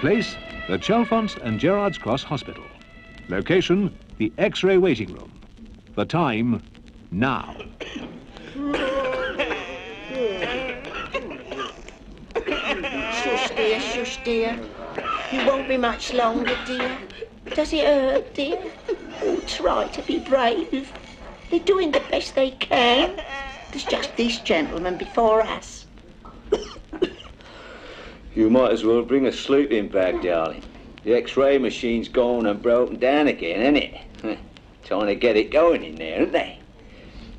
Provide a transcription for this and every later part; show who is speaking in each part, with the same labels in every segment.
Speaker 1: Place, the Chalfonts and Gerrards Cross Hospital. Location, the X-ray waiting room. The time, now.
Speaker 2: Shush, dear. You won't be much longer, dear. Does it hurt, dear? Oh, try to be brave. They're doing the best they can. There's just this gentleman before us.
Speaker 3: You might as well bring a sleeping bag, darling. The X-ray machine's gone and broken down again, isn't it? Trying to get it going in there, aren't they?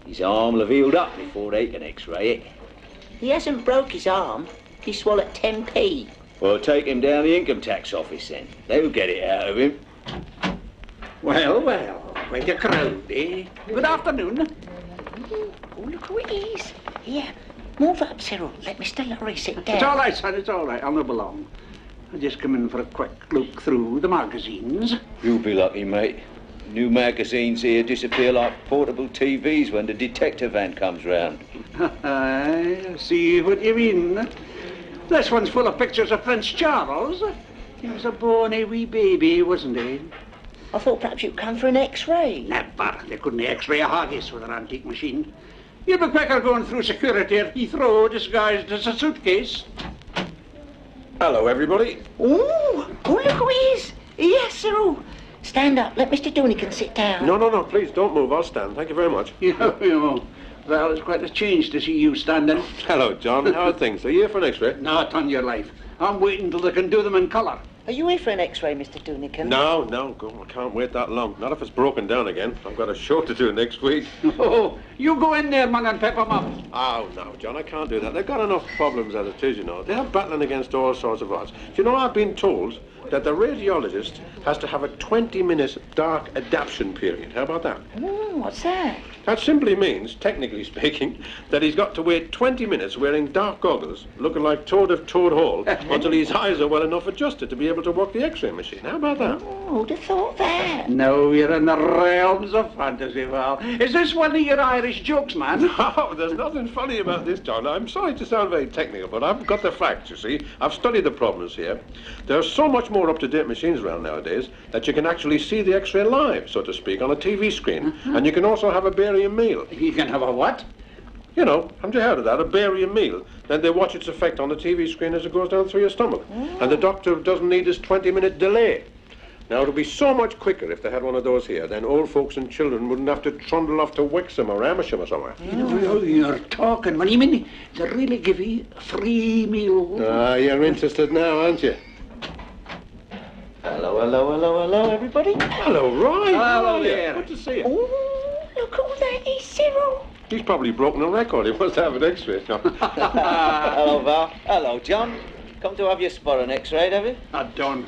Speaker 3: His arm will have healed up before they can X-ray it.
Speaker 2: He hasn't broke his arm. He swallowed 10p.
Speaker 3: Well, take him down the income tax office then. They'll get it out of him.
Speaker 4: Well, quite a crowd, eh? Good afternoon.
Speaker 2: Oh, look who it is. Here, move up, Cyril. Let Mr. Lorry sit down.
Speaker 4: It's all right, son, it's all right. I'll not be long. I just come in for a quick look through the magazines.
Speaker 3: You'll be lucky, mate. New magazines here disappear like portable TVs when the detective van comes round.
Speaker 4: I see what you mean. This one's full of pictures of Prince Charles. He was a bony wee baby, wasn't he?
Speaker 2: I thought perhaps you'd come for an X-ray.
Speaker 4: Never. They couldn't X-ray a haggis with an antique machine. You'd be quicker going through security at Heathrow disguised as a suitcase.
Speaker 5: Hello, everybody.
Speaker 2: Oh, look who he is. Yes, Cyril. Stand up. Let Mr. Doonican sit down.
Speaker 5: No, please don't move. I'll stand. Thank you very much.
Speaker 4: Well, it's quite a change to see you standing.
Speaker 5: Hello, John. How are things? Are you here for an X-ray?
Speaker 4: Not on your life. I'm waiting till they can do them in colour.
Speaker 2: Are you here for an X-ray, Mr. Doonican?
Speaker 5: No, God, I can't wait that long. Not if it's broken down again. I've got a show to do next week.
Speaker 4: Oh, you go in there, man, and pep 'em up.
Speaker 5: Oh, no, John, I can't do that. They've got enough problems as it is, you know. They're battling against all sorts of odds. Do you know, I've been told that the radiologist has to have a 20-minute dark adaptation period. How about that?
Speaker 2: What's that?
Speaker 5: That simply means, technically speaking, that he's got to wait 20 minutes wearing dark goggles, looking like Toad of Toad Hall, until his eyes are well enough adjusted to be able to work the X-ray machine. How about that?
Speaker 2: Oh, who'd have thought that?
Speaker 4: No, you're in the realms of fantasy, Val. Is this one of your Irish jokes, man?
Speaker 5: No, there's nothing funny about this, John. I'm sorry to sound very technical, but I've got the facts, you see. I've studied the problems here. There's so much more up-to-date machines around nowadays that you can actually see the X-ray live, so to speak, on a TV screen. And you can also have a barium meal.
Speaker 4: You can have a what?
Speaker 5: You know, haven't you heard of that? A barium meal. Then they watch its effect on the TV screen as it goes down through your stomach. And the doctor doesn't need this 20-minute delay. Now, it would be so much quicker if they had one of those here. Then old folks and children wouldn't have to trundle off to Wexham or Amersham or somewhere.
Speaker 4: You're talking. What do you mean? They really give you a free meal?
Speaker 5: Ah, you're interested now, aren't you?
Speaker 3: Hello, everybody.
Speaker 5: Hello, Roy.
Speaker 4: Hello there.
Speaker 5: Good to see you.
Speaker 2: Oh, look who that is, Cyril.
Speaker 5: He's probably broken a record. He must have an X-ray.
Speaker 3: Hello, Val. Hello, John. Come to have your spot on X-ray, have you?
Speaker 4: I don't,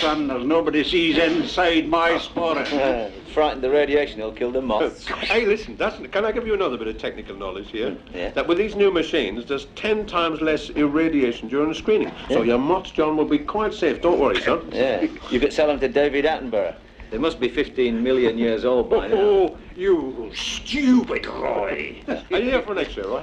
Speaker 4: son. There's nobody sees inside my spot.
Speaker 3: Frightened the radiation, it'll kill the moths.
Speaker 5: Hey, listen, can I give you another bit of technical knowledge here?
Speaker 3: Yeah.
Speaker 5: That with these new machines, there's 10 times less irradiation during screening. So your moths, John, will be quite safe. Don't worry, son.
Speaker 3: Yeah, you could sell them to David Attenborough. They must be 15 million years old by now.
Speaker 5: Oh, you stupid Roy. Are you here for an X-ray, Roy?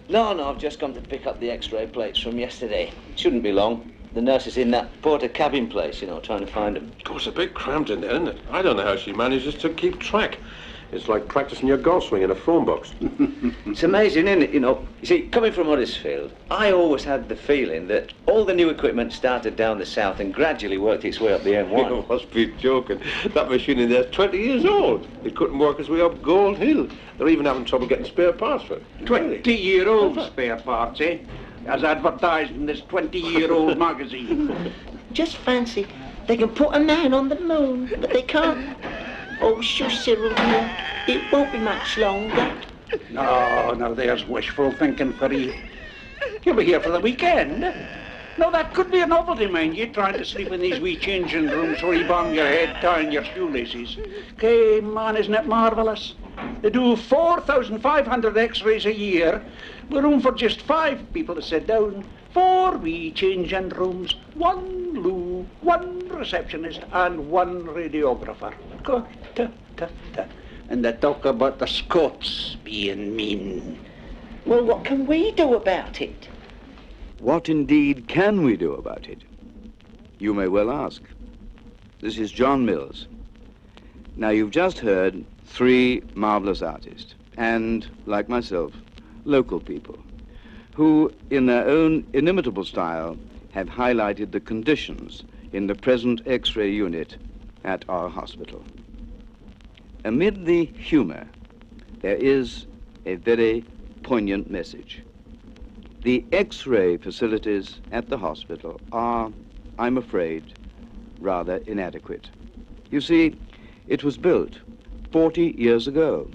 Speaker 3: No, I've just come to pick up the X-ray plates from yesterday. Shouldn't be long. The nurse is in that porter cabin place, you know, trying to find them.
Speaker 5: Of course, a bit cramped in there, isn't it? I don't know how she manages to keep track. It's like practicing your golf swing in a phone box.
Speaker 3: It's amazing, isn't it? You know, you see, coming from Huddersfield, I always had the feeling that all the new equipment started down the south and gradually worked its way up the M1.
Speaker 5: You must be joking. That machine in there's 20 years old. It couldn't work its way up Gold Hill. They're even having trouble getting spare parts for it.
Speaker 4: 20-year-old spare parts, eh? As advertised in this 20-year-old magazine.
Speaker 2: Just fancy, they can put a man on the moon, but they can't. Oh, shush, Cyril, dear. It won't be much longer.
Speaker 4: No, there's wishful thinking for you. You'll be here for the weekend. No, that could be a novelty, mind you, trying to sleep in these wee changing rooms where you bang your head tying your shoelaces. Okay, man, isn't it marvellous? They do 4,500 X-rays a year, with room for just 5 people to sit down. 4 wee changing rooms, 1 loo, 1 receptionist, and 1 radiographer. And they talk about the Scots being mean.
Speaker 2: Well, what can we do about it?
Speaker 6: What indeed can we do about it? You may well ask. This is John Mills. Now, you've just heard three marvelous artists, and, like myself, local people, who, in their own inimitable style, have highlighted the conditions in the present X-ray unit at our hospital. Amid the humor, there is a very poignant message. The X-ray facilities at the hospital are, I'm afraid, rather inadequate. You see, it was built 40 years ago,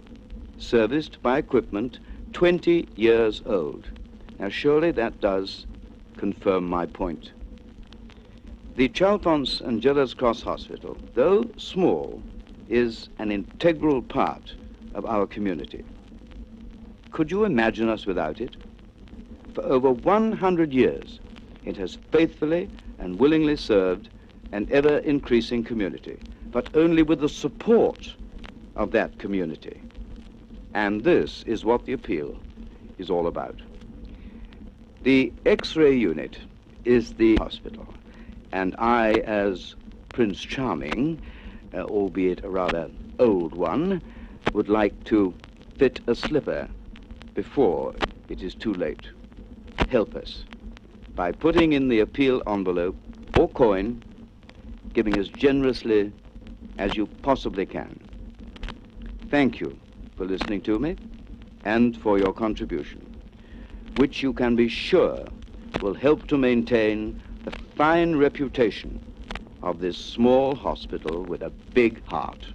Speaker 6: serviced by equipment 20 years old. Now, surely that does confirm my point. The Chalfont and Gerrards Cross Hospital, though small, is an integral part of our community. Could you imagine us without it? For over 100 years, it has faithfully and willingly served an ever-increasing community, but only with the support of that community. And this is what the appeal is all about. The X-ray unit is the hospital, and I, as Prince Charming, albeit a rather old one, would like to fit a slipper before it is too late. Help us by putting in the appeal envelope or coin, giving as generously as you possibly can. Thank you for listening to me and for your contribution, which you can be sure will help to maintain the fine reputation of this small hospital with a big heart.